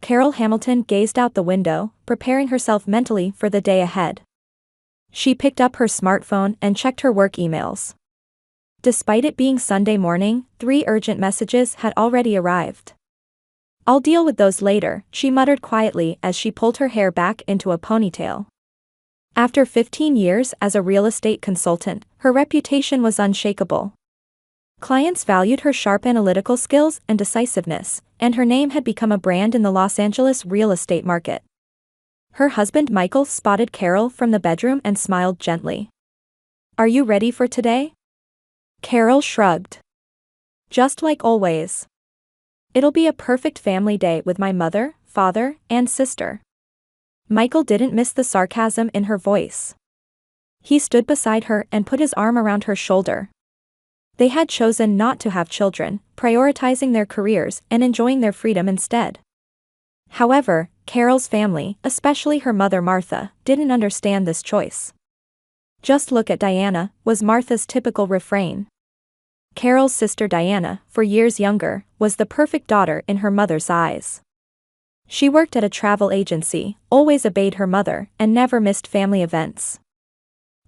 Carol Hamilton gazed out the window, preparing herself mentally for the day ahead. She picked up her smartphone and checked her work emails. Despite it being Sunday morning, 3 urgent messages had already arrived. "I'll deal with those later," she muttered quietly as she pulled her hair back into a ponytail. After 15 years as a real estate consultant, her reputation was unshakable. Clients valued her sharp analytical skills and decisiveness, and her name had become a brand in the Los Angeles real estate market. Her husband Michael spotted Carol from the bedroom and smiled gently. "Are you ready for today?" Carol shrugged. "Just like always. It'll be a perfect family day with my mother, father, and sister." Michael didn't miss the sarcasm in her voice. He stood beside her and put his arm around her shoulder. They had chosen not to have children, prioritizing their careers and enjoying their freedom instead. However, Carol's family, especially her mother Martha, didn't understand this choice. "Just look at Diana," was Martha's typical refrain. Carol's sister Diana, for years younger, was the perfect daughter in her mother's eyes. She worked at a travel agency, always obeyed her mother, and never missed family events.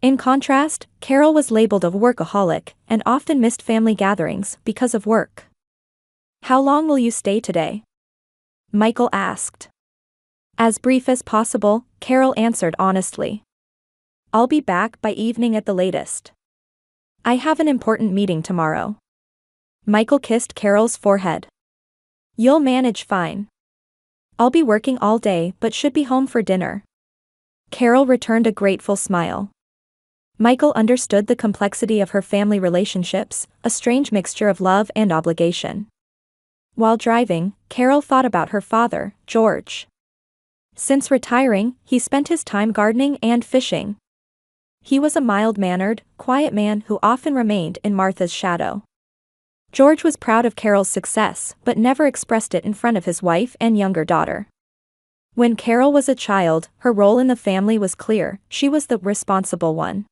In contrast, Carol was labeled a workaholic and often missed family gatherings because of work. "How long will you stay today?" Michael asked. As brief as possible, Carol answered honestly. "I'll be back by evening at the latest. I have an important meeting tomorrow." Michael kissed Carol's forehead. "You'll manage fine. I'll be working all day but should be home for dinner." Carol returned a grateful smile. Michael understood the complexity of her family relationships, a strange mixture of love and obligation. While driving, Carol thought about her father, George. Since retiring, he spent his time gardening and fishing. He was a mild-mannered, quiet man who often remained in Martha's shadow. George was proud of Carol's success but never expressed it in front of his wife and younger daughter. When Carol was a child, her role in the family was clear: she was the responsible one.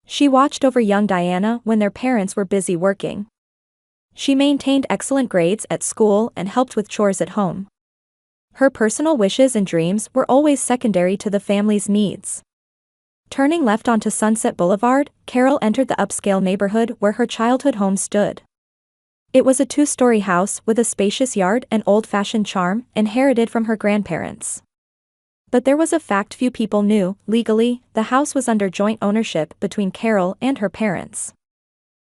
She watched over young Diana when their parents were busy working. She maintained excellent grades at school and helped with chores at home. Her personal wishes and dreams were always secondary to the family's needs. Turning left onto Sunset Boulevard, Carol entered the upscale neighborhood where her childhood home stood. It was a 2-story house with a spacious yard and old-fashioned charm, inherited from her grandparents. But there was a fact few people knew: legally, the house was under joint ownership between Carol and her parents.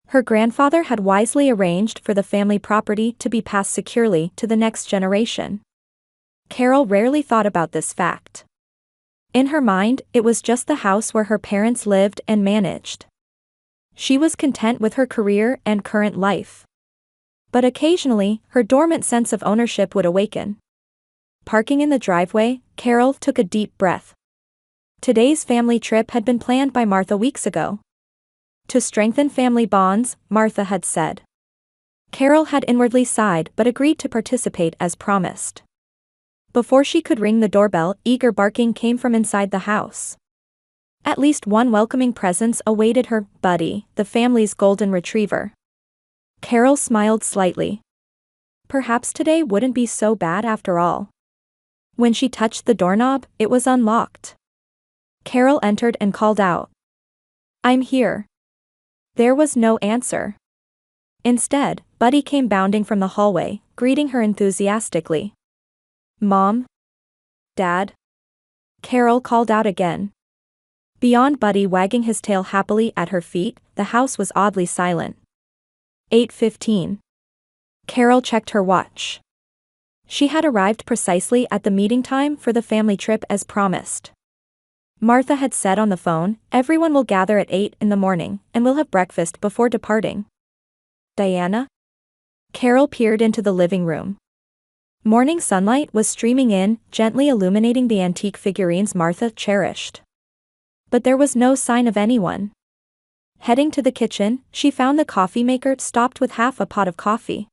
Her grandfather had wisely arranged for the family property to be passed securely to the next generation. Carol rarely thought about this fact. In her mind, it was just the house where her parents lived and managed. She was content with her career and current life. But occasionally, her dormant sense of ownership would awaken. Parking in the driveway, Carol took a deep breath. Today's family trip had been planned by Martha weeks ago. To strengthen family bonds, Martha had said. Carol had inwardly sighed but agreed to participate as promised. Before she could ring the doorbell, eager barking came from inside the house. At least one welcoming presence awaited her: Buddy, the family's golden retriever. Carol smiled slightly. Perhaps today wouldn't be so bad after all. When she touched the doorknob, it was unlocked. Carol entered and called out, "I'm here." There was no answer. Instead, Buddy came bounding from the hallway, greeting her enthusiastically. "Mom? Dad?" Carol called out again. Beyond Buddy wagging his tail happily at her feet, the house was oddly silent. 8:15. Carol checked her watch. She had arrived precisely at the meeting time for the family trip as promised. Martha had said on the phone, "Everyone will gather at 8 in the morning, and we'll have breakfast before departing." Diana? Carol peered into the living room. Morning sunlight was streaming in, gently illuminating the antique figurines Martha cherished. But there was no sign of anyone. Heading to the kitchen, she found the coffee maker stopped with half a pot of coffee.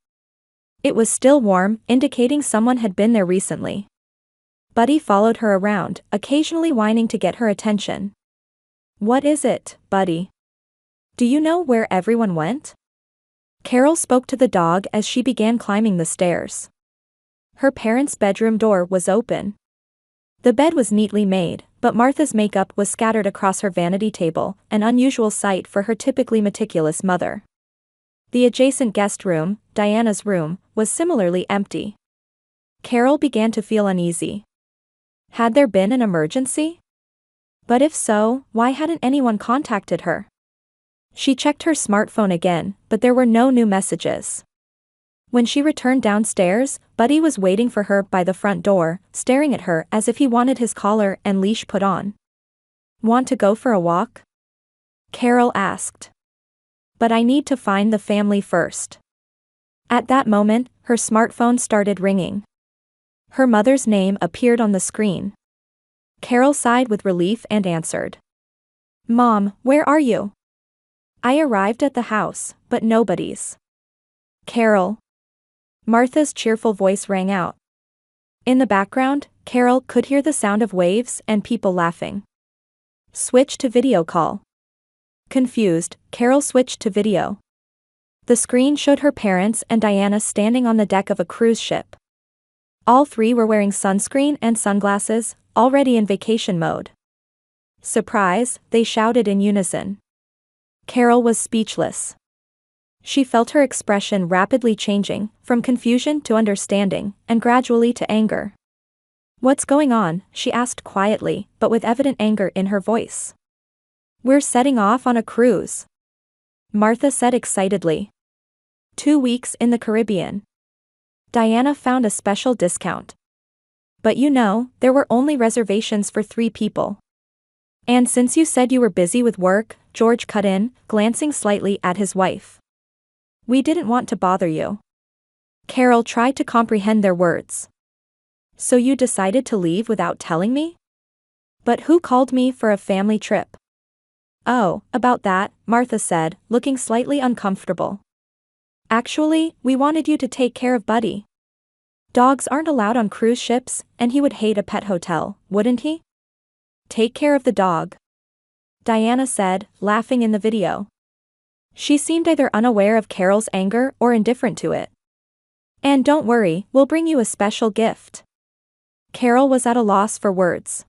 It was still warm, indicating someone had been there recently. Buddy followed her around, occasionally whining to get her attention. "What is it, Buddy? Do you know where everyone went?" Carol spoke to the dog as she began climbing the stairs. Her parents' bedroom door was open. The bed was neatly made, but Martha's makeup was scattered across her vanity table, an unusual sight for her typically meticulous mother. The adjacent guest room, Diana's room, was similarly empty. Carol began to feel uneasy. Had there been an emergency? But if so, why hadn't anyone contacted her? She checked her smartphone again, but there were no new messages. When she returned downstairs, Buddy was waiting for her by the front door, staring at her as if he wanted his collar and leash put on. "Want to go for a walk?" Carol asked. "But I need to find the family first." At that moment, her smartphone started ringing. Her mother's name appeared on the screen. Carol sighed with relief and answered. "Mom, where are you?" "I arrived at the house, but nobody's." "Carol." Martha's cheerful voice rang out. In the background, Carol could hear the sound of waves and people laughing. "Switch to video call." Confused, Carol switched to video. The screen showed her parents and Diana standing on the deck of a cruise ship. All three were wearing sunscreen and sunglasses, already in vacation mode. "Surprise," they shouted in unison. Carol was speechless. She felt her expression rapidly changing, from confusion to understanding, and gradually to anger. "What's going on?" she asked quietly, but with evident anger in her voice. "We're setting off on a cruise," Martha said excitedly. 2 weeks in the Caribbean. Diana found a special discount. "But there were only reservations for 3 people. And since you said you were busy with work," George cut in, glancing slightly at his wife. "We didn't want to bother you." Carol tried to comprehend their words. "So you decided to leave without telling me?" "But who called me for a family trip?" "Oh, about that," Martha said, looking slightly uncomfortable. "Actually, we wanted you to take care of Buddy. Dogs aren't allowed on cruise ships, and he would hate a pet hotel, wouldn't he?" "Take care of the dog," Diana said, laughing in the video. She seemed either unaware of Carol's anger or indifferent to it. "And don't worry, we'll bring you a special gift." Carol was at a loss for words.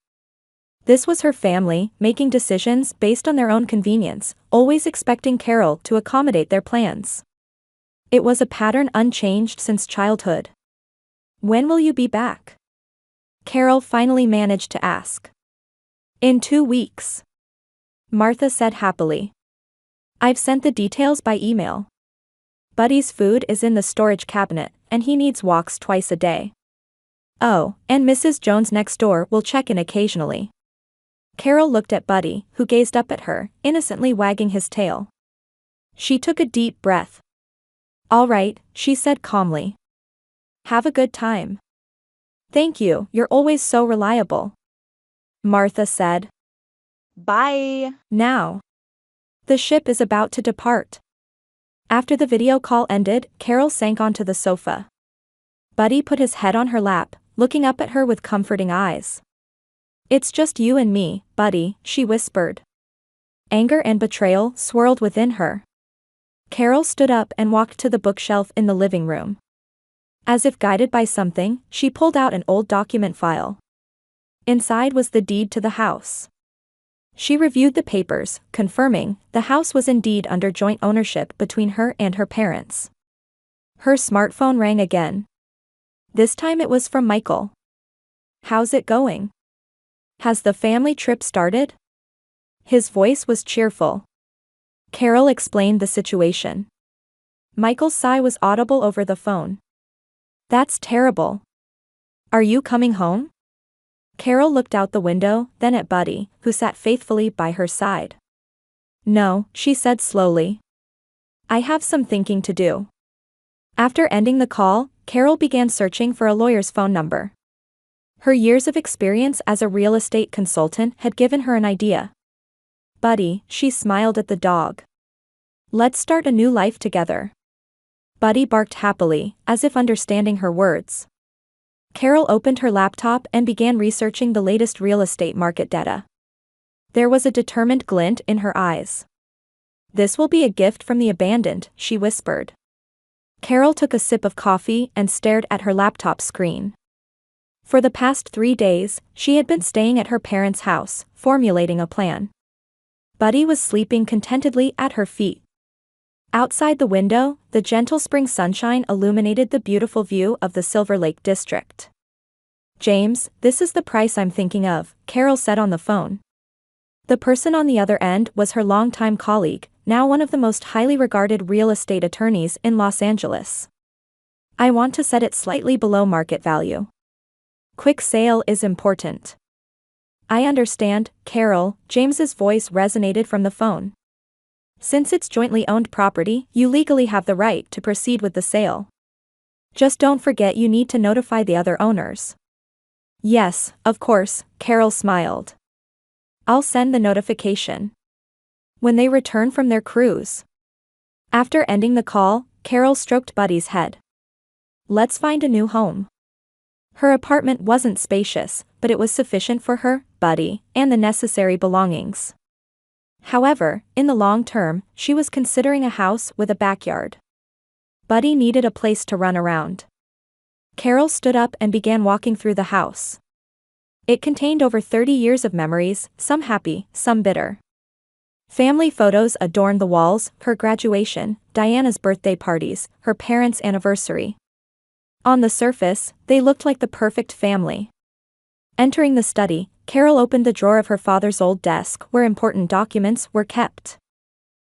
This was her family, making decisions based on their own convenience, always expecting Carol to accommodate their plans. It was a pattern unchanged since childhood. "When will you be back?" Carol finally managed to ask. "In 2 weeks," Martha said happily. "I've sent the details by email. Buddy's food is in the storage cabinet, and he needs walks twice a day. Oh, and Mrs. Jones next door will check in occasionally." Carol looked at Buddy, who gazed up at her, innocently wagging his tail. She took a deep breath. "All right," she said calmly. "Have a good time." "Thank you, you're always so reliable," Martha said. Bye. Now. The ship is about to depart. After the video call ended, Carol sank onto the sofa. Buddy put his head on her lap, looking up at her with comforting eyes. "It's just you and me, Buddy," she whispered. Anger and betrayal swirled within her. Carol stood up and walked to the bookshelf in the living room. As if guided by something, she pulled out an old document file. Inside was the deed to the house. She reviewed the papers, confirming the house was indeed under joint ownership between her and her parents. Her smartphone rang again. This time it was from Michael. "How's it going? Has the family trip started?" His voice was cheerful. Carol explained the situation. Michael's sigh was audible over the phone. "That's terrible. Are you coming home?" Carol looked out the window, then at Buddy, who sat faithfully by her side. "No," she said slowly. "I have some thinking to do." After ending the call, Carol began searching for a lawyer's phone number. Her years of experience as a real estate consultant had given her an idea. "Buddy," she smiled at the dog. "Let's start a new life together." Buddy barked happily, as if understanding her words. Carol opened her laptop and began researching the latest real estate market data. There was a determined glint in her eyes. "This will be a gift from the abandoned," she whispered. Carol took a sip of coffee and stared at her laptop screen. For the past 3 days, she had been staying at her parents' house, formulating a plan. Buddy was sleeping contentedly at her feet. Outside the window, the gentle spring sunshine illuminated the beautiful view of the Silver Lake district. "James, this is the price I'm thinking of," Carol said on the phone. The person on the other end was her longtime colleague, now one of the most highly regarded real estate attorneys in Los Angeles. "I want to set it slightly below market value. Quick sale is important." "I understand, Carol," James's voice resonated from the phone. "Since it's jointly owned property, you legally have the right to proceed with the sale. Just don't forget you need to notify the other owners." "Yes, of course," Carol smiled. "I'll send the notification when they return from their cruise." After ending the call, Carol stroked Buddy's head. "Let's find a new home." Her apartment wasn't spacious, but it was sufficient for her, Buddy, and the necessary belongings. However, in the long term, she was considering a house with a backyard. Buddy needed a place to run around. Carol stood up and began walking through the house. It contained over 30 years of memories, some happy, some bitter. Family photos adorned the walls: her graduation, Diana's birthday parties, her parents' anniversary. On the surface, they looked like the perfect family. Entering the study, Carol opened the drawer of her father's old desk where important documents were kept.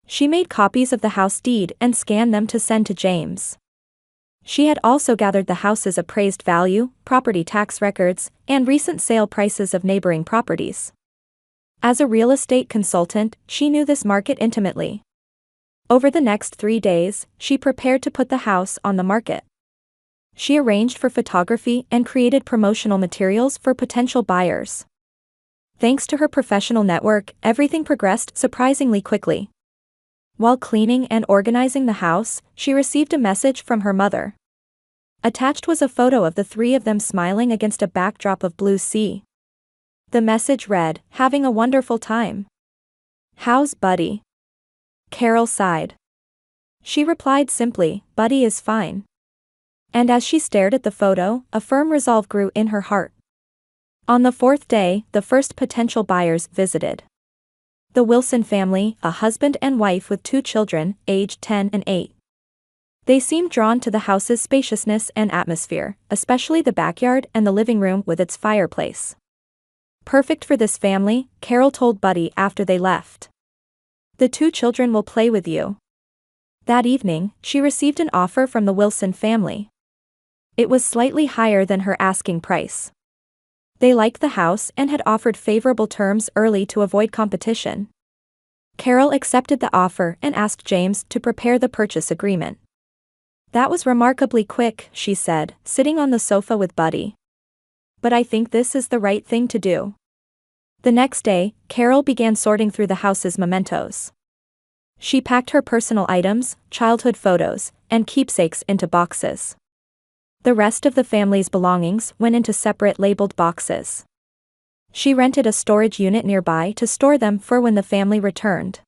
She made copies of the house deed and scanned them to send to James. She had also gathered the house's appraised value, property tax records, and recent sale prices of neighboring properties. As a real estate consultant, she knew this market intimately. Over the next 3 days, she prepared to put the house on the market. She arranged for photography and created promotional materials for potential buyers. Thanks to her professional network, everything progressed surprisingly quickly. While cleaning and organizing the house, she received a message from her mother. Attached was a photo of the three of them smiling against a backdrop of blue sea. The message read, "Having a wonderful time. How's Buddy?" Carol sighed. She replied simply, "Buddy is fine." And as she stared at the photo, a firm resolve grew in her heart. On the 4th day, the first potential buyers visited. The Wilson family, a husband and wife with 2 children, aged 10 and 8. They seemed drawn to the house's spaciousness and atmosphere, especially the backyard and the living room with its fireplace. "Perfect for this family," Carol told Buddy after they left. "The 2 children will play with you." That evening, she received an offer from the Wilson family. It was slightly higher than her asking price. They liked the house and had offered favorable terms early to avoid competition. Carol accepted the offer and asked James to prepare the purchase agreement. "That was remarkably quick," she said, sitting on the sofa with Buddy. "But I think this is the right thing to do." The next day, Carol began sorting through the house's mementos. She packed her personal items, childhood photos, and keepsakes into boxes. The rest of the family's belongings went into separate labeled boxes. She rented a storage unit nearby to store them for when the family returned.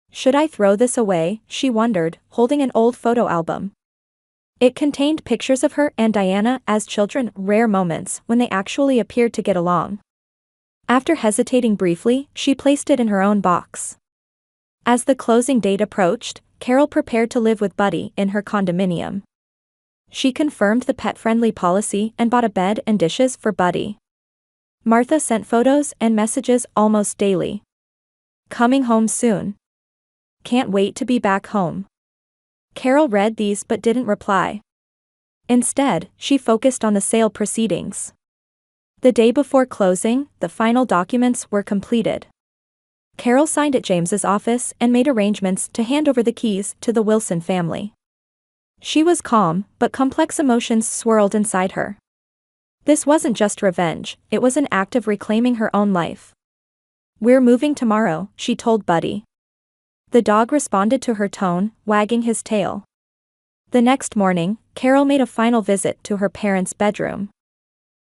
"Should I throw this away?" she wondered, holding an old photo album. It contained pictures of her and Diana as children, rare moments when they actually appeared to get along. After hesitating briefly, she placed it in her own box. As the closing date approached, Carol prepared to live with Buddy in her condominium. She confirmed the pet-friendly policy and bought a bed and dishes for Buddy. Martha sent photos and messages almost daily. "Coming home soon. Can't wait to be back home." Carol read these but didn't reply. Instead, she focused on the sale proceedings. The day before closing, the final documents were completed. Carol signed at James's office and made arrangements to hand over the keys to the Wilson family. She was calm, but complex emotions swirled inside her. This wasn't just revenge, it was an act of reclaiming her own life. "We're moving tomorrow," she told Buddy. The dog responded to her tone, wagging his tail. The next morning, Carol made a final visit to her parents' bedroom.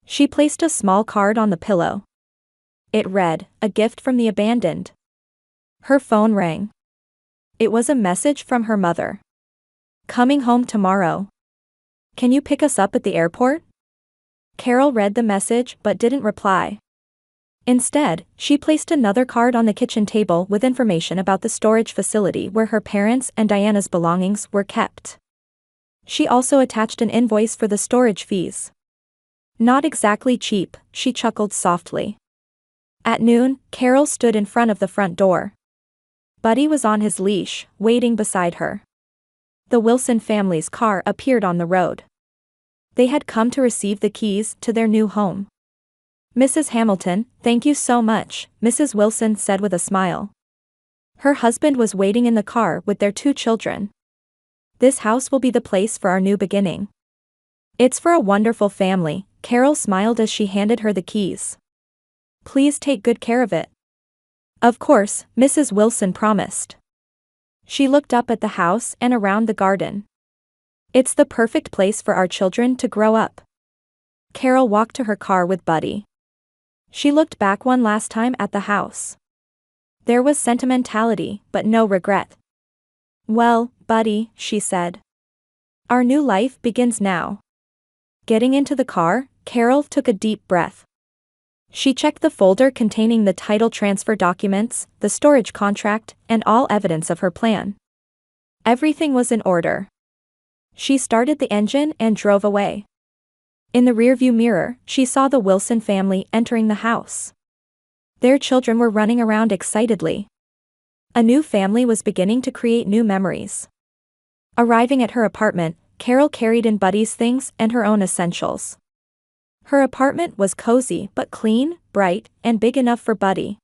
She placed a small card on the pillow. It read, "A gift from the abandoned." Her phone rang. It was a message from her mother. Coming home tomorrow. Can you pick us up at the airport? Carol read the message but didn't reply. Instead, she placed another card on the kitchen table with information about the storage facility where her parents' and Diana's belongings were kept. She also attached an invoice for the storage fees. Not exactly cheap, she chuckled softly. At noon, Carol stood in front of the front door. Buddy was on his leash, waiting beside her. The Wilson family's car appeared on the road. They had come to receive the keys to their new home. "Mrs. Hamilton, thank you so much," Mrs. Wilson said with a smile. Her husband was waiting in the car with their 2 children. "This house will be the place for our new beginning. It's for a wonderful family," Carol smiled as she handed her the keys. "Please take good care of it." "Of course," Mrs. Wilson promised. She looked up at the house and around the garden. "It's the perfect place for our children to grow up." Carol walked to her car with Buddy. She looked back one last time at the house. There was sentimentality, but no regret. "Well, Buddy," she said. "Our new life begins now." Getting into the car, Carol took a deep breath. She checked the folder containing the title transfer documents, the storage contract, and all evidence of her plan. Everything was in order. She started the engine and drove away. In the rearview mirror, she saw the Wilson family entering the house. Their children were running around excitedly. A new family was beginning to create new memories. Arriving at her apartment, Carol carried in Buddy's things and her own essentials. Her apartment was cozy but clean, bright, and big enough for Buddy.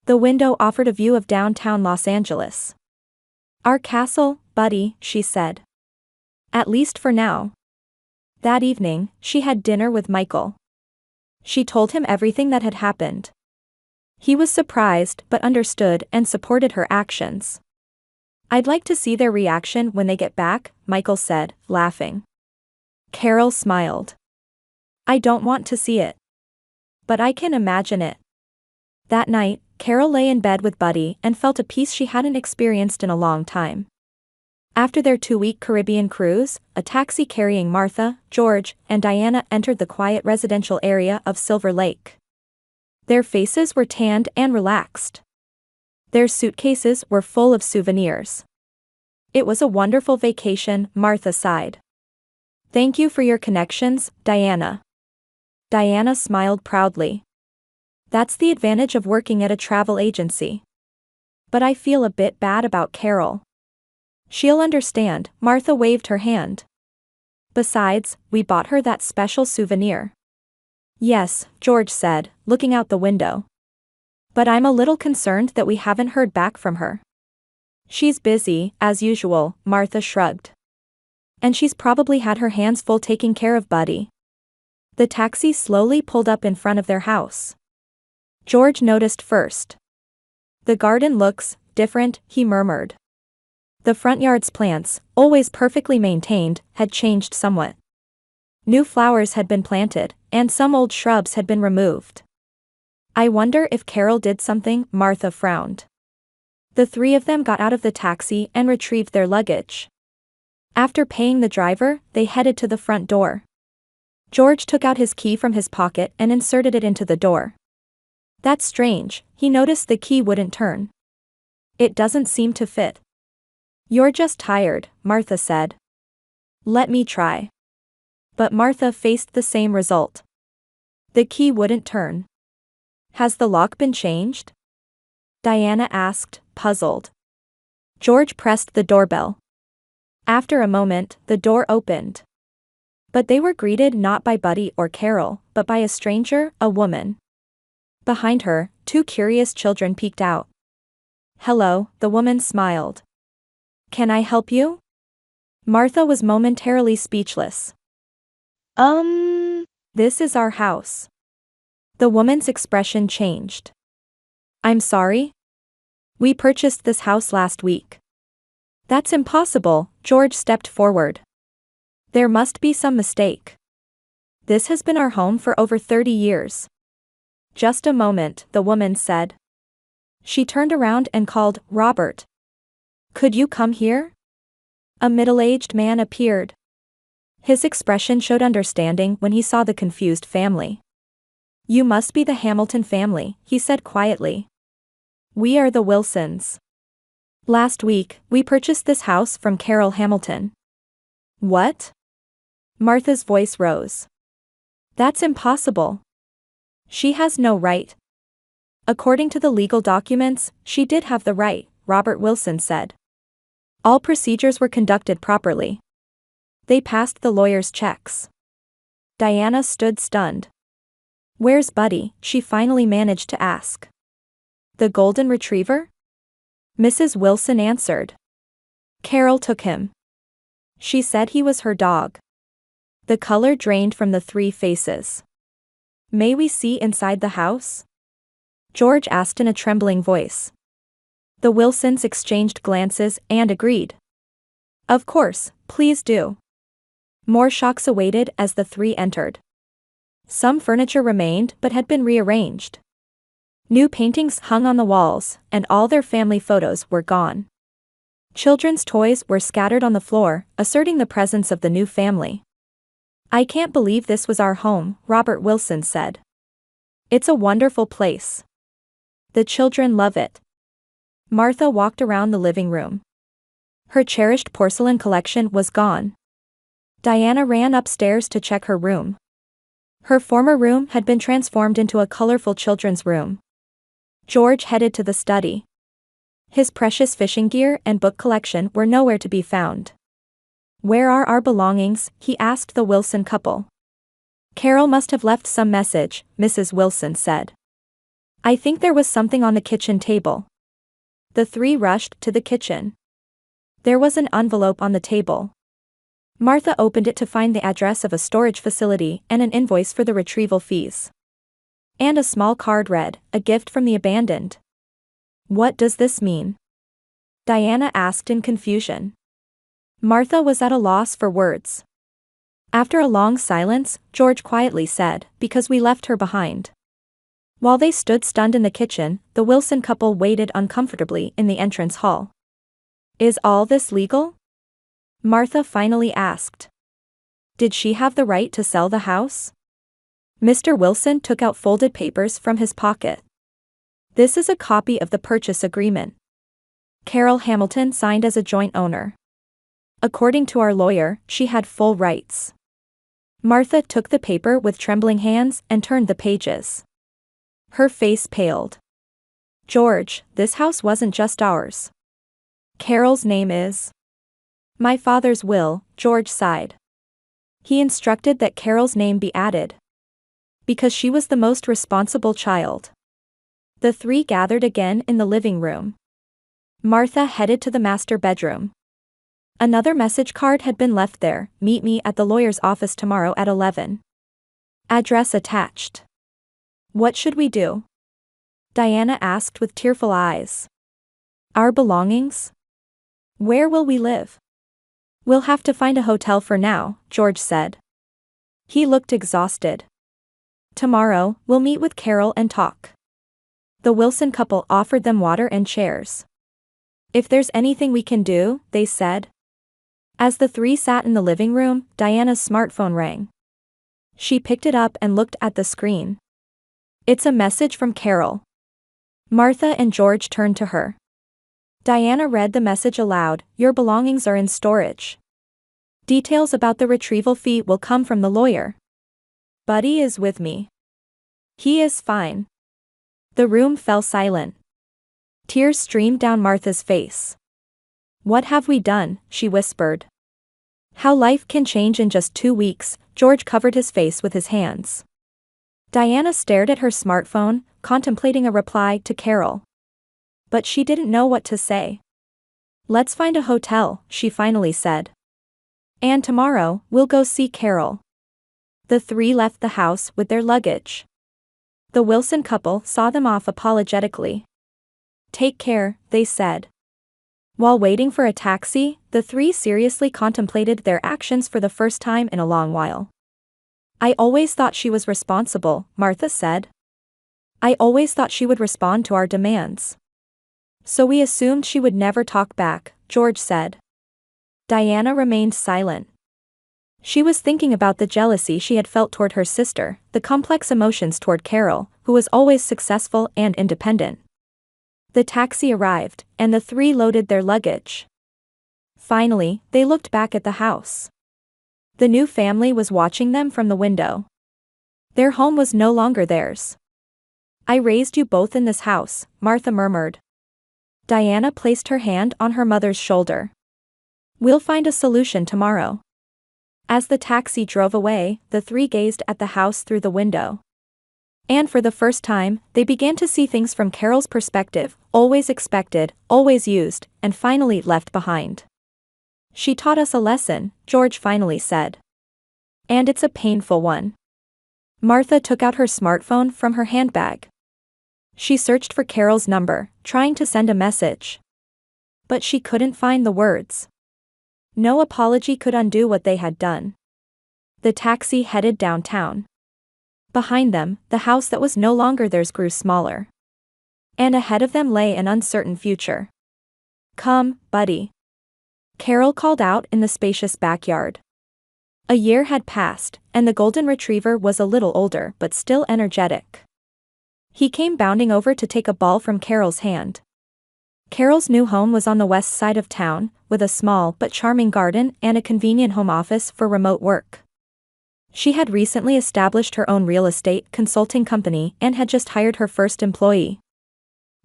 The window offered a view of downtown Los Angeles. "Our castle, Buddy," she said. "At least for now." That evening, she had dinner with Michael. She told him everything that had happened. He was surprised but understood and supported her actions. "I'd like to see their reaction when they get back," Michael said, laughing. Carol smiled. "I don't want to see it. But I can imagine it." That night, Carol lay in bed with Buddy and felt a peace she hadn't experienced in a long time. After their 2-week Caribbean cruise, a taxi carrying Martha, George, and Diana entered the quiet residential area of Silver Lake. Their faces were tanned and relaxed. Their suitcases were full of souvenirs. "It was a wonderful vacation," Martha sighed. "Thank you for your connections, Diana." Diana smiled proudly. "That's the advantage of working at a travel agency. But I feel a bit bad about Carol." "She'll understand," Martha waved her hand. "Besides, we bought her that special souvenir." "Yes," George said, looking out the window. "But I'm a little concerned that we haven't heard back from her." "She's busy, as usual," Martha shrugged. "And she's probably had her hands full taking care of Buddy." The taxi slowly pulled up in front of their house. George noticed first. "The garden looks different," he murmured. The front yard's plants, always perfectly maintained, had changed somewhat. New flowers had been planted, and some old shrubs had been removed. "I wonder if Carol did something," Martha frowned. The 3 of them got out of the taxi and retrieved their luggage. After paying the driver, they headed to the front door. George took out his key from his pocket and inserted it into the door. "That's strange," he noticed the key wouldn't turn. "It doesn't seem to fit." "You're just tired," Martha said. "Let me try." But Martha faced the same result. The key wouldn't turn. "Has the lock been changed?" Diana asked, puzzled. George pressed the doorbell. After a moment, the door opened. But they were greeted not by Buddy or Carol, but by a stranger, a woman. Behind her, 2 curious children peeked out. "Hello," the woman smiled. "Can I help you?" Martha was momentarily speechless. This is our house." The woman's expression changed. "I'm sorry? We purchased this house last week." "That's impossible," George stepped forward. "There must be some mistake. This has been our home for over 30 years. "Just a moment," the woman said. She turned around and called, "Robert. Could you come here?" A middle-aged man appeared. His expression showed understanding when he saw the confused family. "You must be the Hamilton family," he said quietly. "We are the Wilsons. Last week, we purchased this house from Carol Hamilton." "What?" Martha's voice rose. "That's impossible. She has no right." "According to the legal documents, she did have the right," Robert Wilson said. "All procedures were conducted properly. They passed the lawyer's checks." Diana stood stunned. "Where's Buddy?" she finally managed to ask. "The golden retriever?" Mrs. Wilson answered. "Carol took him. She said he was her dog." The color drained from the three faces. "May we see inside the house?" George asked in a trembling voice. The Wilsons exchanged glances and agreed. "Of course, please do." More shocks awaited as the three entered. Some furniture remained but had been rearranged. New paintings hung on the walls, and all their family photos were gone. Children's toys were scattered on the floor, asserting the presence of the new family. "I can't believe this was our home," Robert Wilson said. "It's a wonderful place. The children love it." Martha walked around the living room. Her cherished porcelain collection was gone. Diana ran upstairs to check her room. Her former room had been transformed into a colorful children's room. George headed to the study. His precious fishing gear and book collection were nowhere to be found. "Where are our belongings?" he asked the Wilson couple. "Carol must have left some message," Mrs. Wilson said. "I think there was something on the kitchen table." The three rushed to the kitchen. There was an envelope on the table. Martha opened it to find the address of a storage facility and an invoice for the retrieval fees. And a small card read, "A gift from the abandoned." "What does this mean?" Diana asked in confusion. Martha was at a loss for words. After a long silence, George quietly said, "Because we left her behind." While they stood stunned in the kitchen, the Wilson couple waited uncomfortably in the entrance hall. "Is all this legal?" Martha finally asked. "Did she have the right to sell the house?" Mr. Wilson took out folded papers from his pocket. "This is a copy of the purchase agreement. Carol Hamilton signed as a joint owner. According to our lawyer, she had full rights." Martha took the paper with trembling hands and turned the pages. Her face paled. "George, this house wasn't just ours. Carol's name is." "My father's will," George sighed. "He instructed that Carol's name be added. Because she was the most responsible child." The three gathered again in the living room. Martha headed to the master bedroom. Another message card had been left there, "Meet me at the lawyer's office tomorrow at 11. Address attached." "What should we do?" Diana asked with tearful eyes. "Our belongings? Where will we live?" "We'll have to find a hotel for now," George said. He looked exhausted. "Tomorrow, we'll meet with Carol and talk." The Wilson couple offered them water and chairs. "If there's anything we can do," they said. As the three sat in the living room, Diana's smartphone rang. She picked it up and looked at the screen. "It's a message from Carol." Martha and George turned to her. Diana read the message aloud, "Your belongings are in storage. Details about the retrieval fee will come from the lawyer. Buddy is with me. He is fine." The room fell silent. Tears streamed down Martha's face. "What have we done?" she whispered. "How life can change in just 2 weeks," George covered his face with his hands. Diana stared at her smartphone, contemplating a reply to Carol. But she didn't know what to say. "Let's find a hotel," she finally said. "And tomorrow, we'll go see Carol." The three left the house with their luggage. The Wilson couple saw them off apologetically. "Take care," they said. While waiting for a taxi, the three seriously contemplated their actions for the first time in a long while. "I always thought she was responsible," Martha said. "I always thought she would respond to our demands. So we assumed she would never talk back," George said. Diana remained silent. She was thinking about the jealousy she had felt toward her sister, the complex emotions toward Carol, who was always successful and independent. The taxi arrived, and the three loaded their luggage. Finally, they looked back at the house. The new family was watching them from the window. Their home was no longer theirs. "I raised you both in this house," Martha murmured. Diana placed her hand on her mother's shoulder. "We'll find a solution tomorrow." As the taxi drove away, the three gazed at the house through the window. And for the first time, they began to see things from Carol's perspective, always expected, always used, and finally left behind. "She taught us a lesson," George finally said. "And it's a painful one." Martha took out her smartphone from her handbag. She searched for Carol's number, trying to send a message. But she couldn't find the words. No apology could undo what they had done. The taxi headed downtown. Behind them, the house that was no longer theirs grew smaller. And ahead of them lay an uncertain future. "Come, buddy," Carol called out in the spacious backyard. A year had passed, and the golden retriever was a little older but still energetic. He came bounding over to take a ball from Carol's hand. Carol's new home was on the west side of town, with a small but charming garden and a convenient home office for remote work. She had recently established her own real estate consulting company and had just hired her first employee.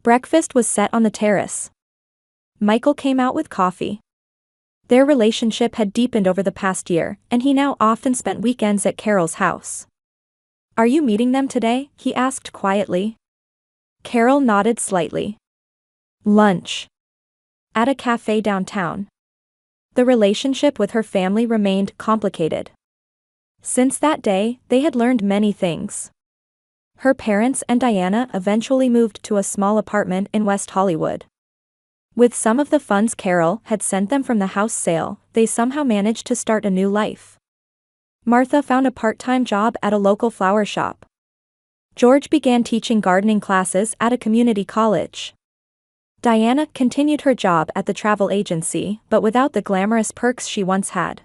Breakfast was set on the terrace. Michael came out with coffee. Their relationship had deepened over the past year, and he now often spent weekends at Carol's house. "Are you meeting them today?" he asked quietly. Carol nodded slightly. "Lunch. At a cafe downtown." The relationship with her family remained complicated. Since that day, they had learned many things. Her parents and Diana eventually moved to a small apartment in West Hollywood. With some of the funds Carol had sent them from the house sale, they somehow managed to start a new life. Martha found a part-time job at a local flower shop. George began teaching gardening classes at a community college. Diana continued her job at the travel agency, but without the glamorous perks she once had.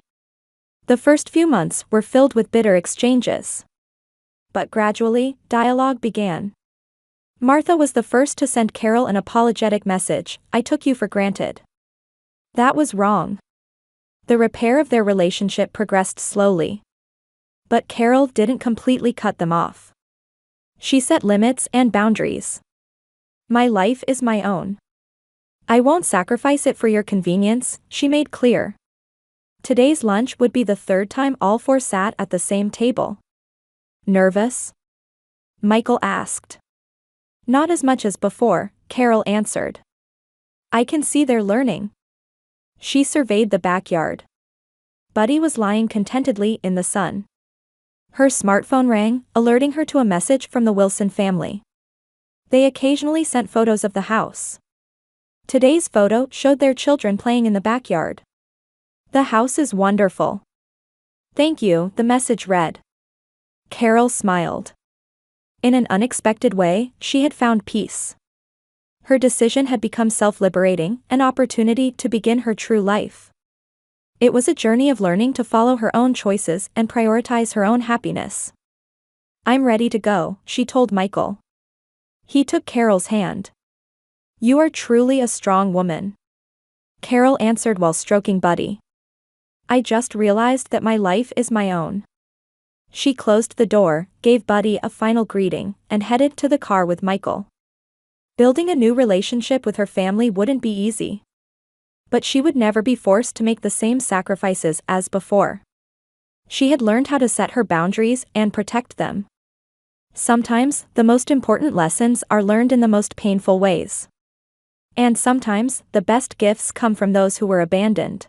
The first few months were filled with bitter exchanges. But gradually, dialogue began. Martha was the first to send Carol an apologetic message: "I took you for granted." That was wrong. The repair of their relationship progressed slowly. But Carol didn't completely cut them off. She set limits and boundaries. "My life is my own. I won't sacrifice it for your convenience," she made clear. Today's lunch would be the third time all four sat at the same table. "Nervous?" Michael asked. "Not as much as before," Carol answered. "I can see they're learning." She surveyed the backyard. Buddy was lying contentedly in the sun. Her smartphone rang, alerting her to a message from the Wilson family. They occasionally sent photos of the house. Today's photo showed their children playing in the backyard. "The house is wonderful. Thank you," the message read. Carol smiled. In an unexpected way, she had found peace. Her decision had become self-liberating, an opportunity to begin her true life. It was a journey of learning to follow her own choices and prioritize her own happiness. "I'm ready to go," she told Michael. He took Carol's hand. "You are truly a strong woman," Carol answered while stroking Buddy. "I just realized that my life is my own." She closed the door, gave Buddy a final greeting, and headed to the car with Michael. Building a new relationship with her family wouldn't be easy. But she would never be forced to make the same sacrifices as before. She had learned how to set her boundaries and protect them. Sometimes, the most important lessons are learned in the most painful ways. And sometimes, the best gifts come from those who were abandoned.